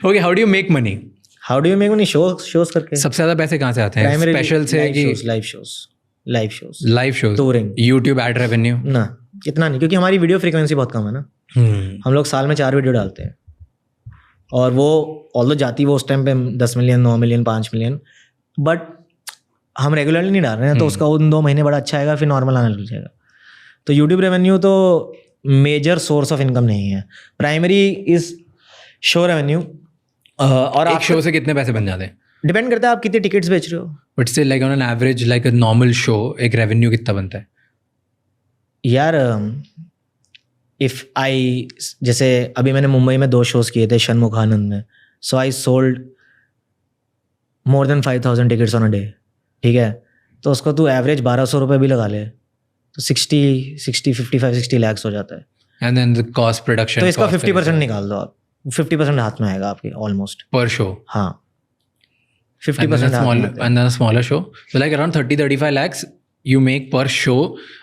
Okay, how do you make money? How do you make money? Shows करके। सबसे ज्यादा पैसे कहाँ से आते हैं? स्पेशल से कि live shows, touring, YouTube ad revenue? ना, इतना नहीं, क्योंकि हमारी वीडियो फ्रीक्वेंसी बहुत कम है ना। हम लोग साल में 4 वीडियो डालते हैं, और वो ऑल्दो जाती वो उस टाइम पे 10 मिलियन, 9 मिलियन, 5 मिलियन, बट हम रेगुलरली नहीं डाल रहे हैं, तो उसका उन 2 महीने बड़ा अच्छा आएगा, फिर नॉर्मल आने लग जाएगा। तो यूट्यूब रेवेन्यू तो मेजर सोर्स ऑफ इनकम नहीं है, प्राइमरी इज शो रेवेन्यू। और एक शो से कितने पैसे बन जाते हैं? डिपेंड करता है आप कितने टिकट्स बेच रहे हो। But still like on an average, like a normal show, एक रेवेन्यू कितना बनता है यार? इफ आई, जैसे अभी मैंने मुंबई में 2 शोज किए थे षणमुखानंद में, so I sold more than 5,000 tickets on a day, ठीक है? तो उसको तू एवरेज 1,200 रुपये भी लगा ले, तो 55-60 lakhs हो जाता है। And then the cost production, तो इसका 50% निकाल दो आप, 50% हाथ में आएगा आपके ऑलमोस्ट पर शो। हाँ, 50% and then a smaller show, so like around 30-35 lakhs you make per show,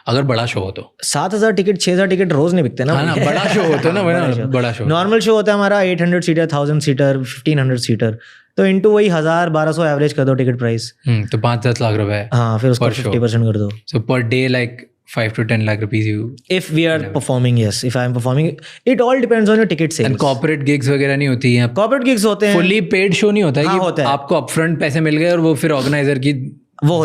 अगर बड़ा शो हो तो। 7,000 टिकट, 6,000 टिकट रोज नहीं बिकते ना। हाँ ना, बड़ा शो होता है ना, बड़ा शो। नॉर्मल शो होता है हमारा 800 सीटर, 1000 सीटर, 1500 सीटर, तो इनटू वही 1,000-1,200 एवरेज कर दो टिकट प्राइस। तो 5-10 लाख रुपए। हाँ, फिर उसका 50% कर दो। So per day like 5-10 lakh rupees you, if we are performing, yes, if I am performing, it all depends on your ticket sales. and corporate gigs वगैरह नहीं होती हैं? corporate gigs होते हैं, fully paid show नहीं होता है? हाँ, कि होता है। आपको upfront पैसे मिल गए और वो फिर ऑर्गेनाइजर की वो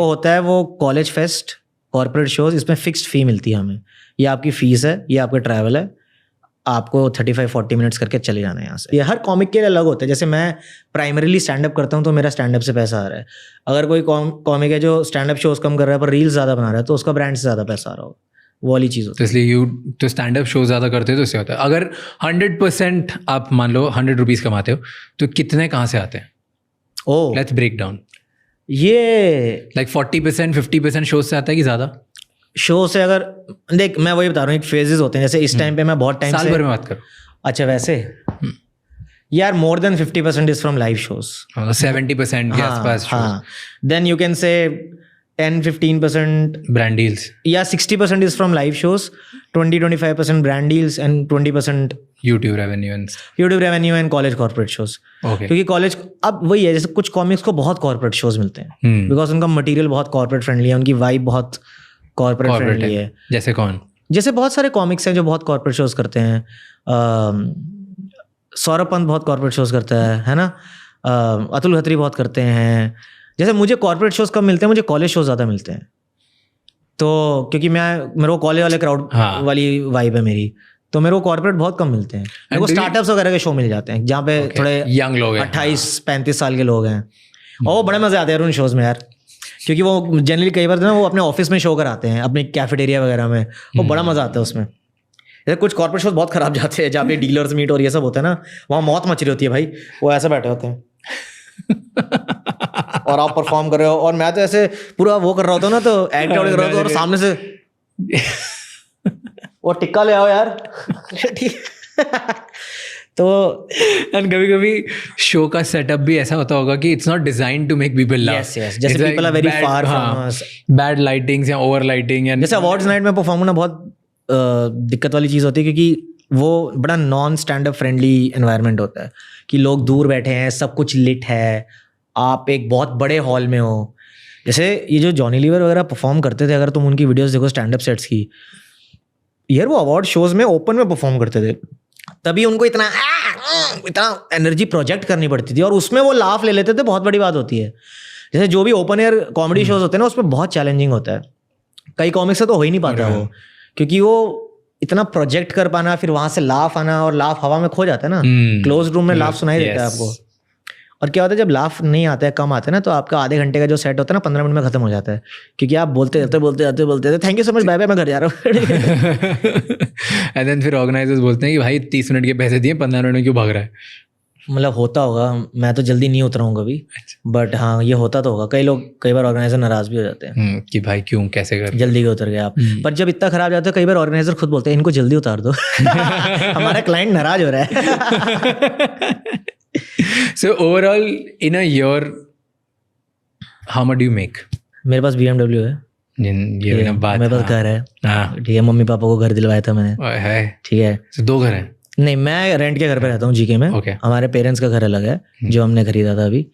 होता है वो कॉलेज फेस्ट, कॉर्पोरेट शोज, इसमें फिक्स्ड फी मिलती है हमें। ये आपकी फीस है, ये आपका ट्रैवल है, आपको 35-40 मिनट्स करके चले जाना है यहाँ से। ये हर कॉमिक के लिए अलग होता है। जैसे मैं प्राइमरीली स्टैंड अप करता हूँ, तो मेरा स्टैंड अप से पैसा आ रहा है। अगर कोई कॉमिक है जो स्टैंड अप शोज कम कर रहा है पर रील्स ज़्यादा बना रहा है, तो उसका ब्रांड से ज़्यादा पैसा आ रहा होगा, वो वाली चीज़ होती है। इसलिए तो स्टैंड अप शो ज़्यादा करते हो तो इससे होता है। अगर 100% आप मान लो 100 रुपीज़ कमाते हो, तो कितने कहाँ से आते हैं? ओह, लेट्स ब्रेक डाउन। ये लाइक 40%, 50% शो से आता है कि ज़्यादा? शो से अगर देख, मैं वही बता रहा हूँ, एक फेजेस होते हैं। जैसे इस टाइम पे मैं बहुत टाइम साल भर में बात करो। अच्छा, वैसे यार more than 50% is from live shows, 70% के आसपास। हाँ, then you can say 10-15% brand deals, या 60% is from live shows, 20-25% brand deals, and 20% YouTube revenue and college corporate shows. Okay. क्योंकि कॉलेज अब वही है, जैसे कुछ कॉमिक्स को बहुत कॉर्पोरेट शोज मिलते हैं, बिकॉज उनका मटेरियल बहुत कॉर्पोरेट फ्रेंडली है, उनकी वाइब बहुत कॉर्पोरेट फ्रेंडली है। जैसे कौन? जैसे बहुत सारे कॉमिक्स हैं जो बहुत कॉर्पोरेट शोज करते हैं। सौरभ पंत बहुत कॉर्पोरेट शोज करता है ना? अतुल खत्री बहुत करते हैं। जैसे मुझे कॉर्पोरेट शोज कम मिलते हैं, मुझे कॉलेज शोज ज़्यादा मिलते हैं। तो क्योंकि मेरे को कॉलेज वाले क्राउड वाली वाइब है मेरी, तो मेरे को कॉर्पोरेट बहुत कम मिलते हैं। मेरे को स्टार्टअप्स वगैरह के शो मिल जाते हैं जहाँ पे थोड़े यंग लोग हैं, 28-35 साल के लोग हैं, और वो बड़े मजे आते हैं उन शोज में यार। क्योंकि वो जनरली कई बार ना वो अपने ऑफिस में शो कराते हैं, अपने कैफेटेरिया वगैरह में, वो बड़ा मजा आता है उसमें। जैसे कुछ कॉर्पोरेट शोज बहुत खराब जाते हैं, जहाँ पे डीलर्स मीट और ये सब होता है ना, वहाँ मौत मच रही होती है भाई, वो ऐसे बैठे होते हैं और आप परफॉर्म कर रहे हो, और मैं तो ऐसे पूरा वो कर रहा होता हूँ ना, तो एक्ट आउट कर रहा होता हूँ, और सामने से वो टिक्का ले आओ यार तो एंड कभी कभी शो का सेटअप भी ऐसा होता होगा कि it's not design to make people laugh. Yes, जैसे people are very far from us, bad lightings या ओवर लाइटिंग। जैसे अवार्ड्स नाइट में परफॉर्म होना बहुत दिक्कत वाली चीज़ होती है, क्योंकि वो बड़ा non stand up friendly environment होता है कि लोग दूर बैठे हैं, सब कुछ लिट है, आप एक बहुत बड़े हॉल में हो। जैसे ये जो जॉनी लीवर वगैरह परफॉर्म करते थे, अगर तुम उनकी वीडियोस देखो स्टैंड अप सेट्स की, यार वो अवार्ड शोज में ओपन में परफॉर्म करते थे, तभी उनको इतना एनर्जी प्रोजेक्ट करनी पड़ती थी, और उसमें वो लाफ ले लेते थे, बहुत बड़ी बात होती है। जैसे जो भी ओपन एयर कॉमेडी शोज होते हैं ना, उसमें बहुत चैलेंजिंग होता है, कई कॉमिक्स से तो हो ही नहीं पाता वो, क्योंकि वो इतना प्रोजेक्ट कर पाना, फिर वहां से लाफ आना, और लाफ हवा में खो जाता है ना, क्लोज रूम में लाफ सुनाई देता है आपको। और क्या होता है जब लाफ नहीं आता है, कम आता है ना, तो आपका आधे घंटे का जो सेट होता है ना, 15 मिनट में खत्म हो जाता है, क्योंकि आप बोलते जाते thank you so much, bye bye, मैं घर जा रहा हूँ। एंड देन फिर ऑर्गेनाइजर्स बोलते हैं कि भाई 30 मिनट के पैसे दिए, 15 मिनट में क्यों भाग रहा है? मतलब होता होगा, मैं तो जल्दी नहीं उतरा हूँ कभी, बट हाँ ये होता तो होगा। कई बार ऑर्गेनाइजर नाराज भी हो जाते हैं कि भाई क्यों, कैसे कर जल्दी क्यों उतर गए आप। पर जब इतना खराब जाता है, कई बार ऑर्गेनाइजर खुद बोलते हैं इनको जल्दी उतार दो हमारा क्लाइंट नाराज हो रहा है। So overall in a year how much do you make? मेरे पास BMW है, ये बात, मेरे पास घर है, हाँ ठीक है, मम्मी पापा को घर दिलवाया था मैंने, है, ठीक है। So 2 घर हैं? नहीं, मैं रेंट के घर पे रहता हूँ जीके में। Okay. हमारे पेरेंट्स का घर अलग है जो हमने खरीदा था अभी।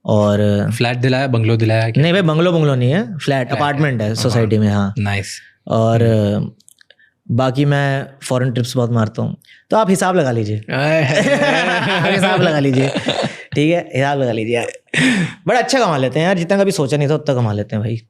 और फ्लैट दिलाया, बंगलो दिलाया क्या? नहीं भाई, बंगलो नहीं है, फ्लैट अपार्टमेंट है सोसाइटी में। हाँ, नाइस। और बाकी मैं फॉरेन ट्रिप्स बहुत मारता हूँ, तो आप हिसाब लगा लीजिए। हिसाब लगा लीजिए, ठीक है, हिसाब लगा लीजिए आप। बड़ा अच्छा कमा लेते हैं यार, जितना कभी सोचा नहीं था उतना कमा लेते हैं भाई।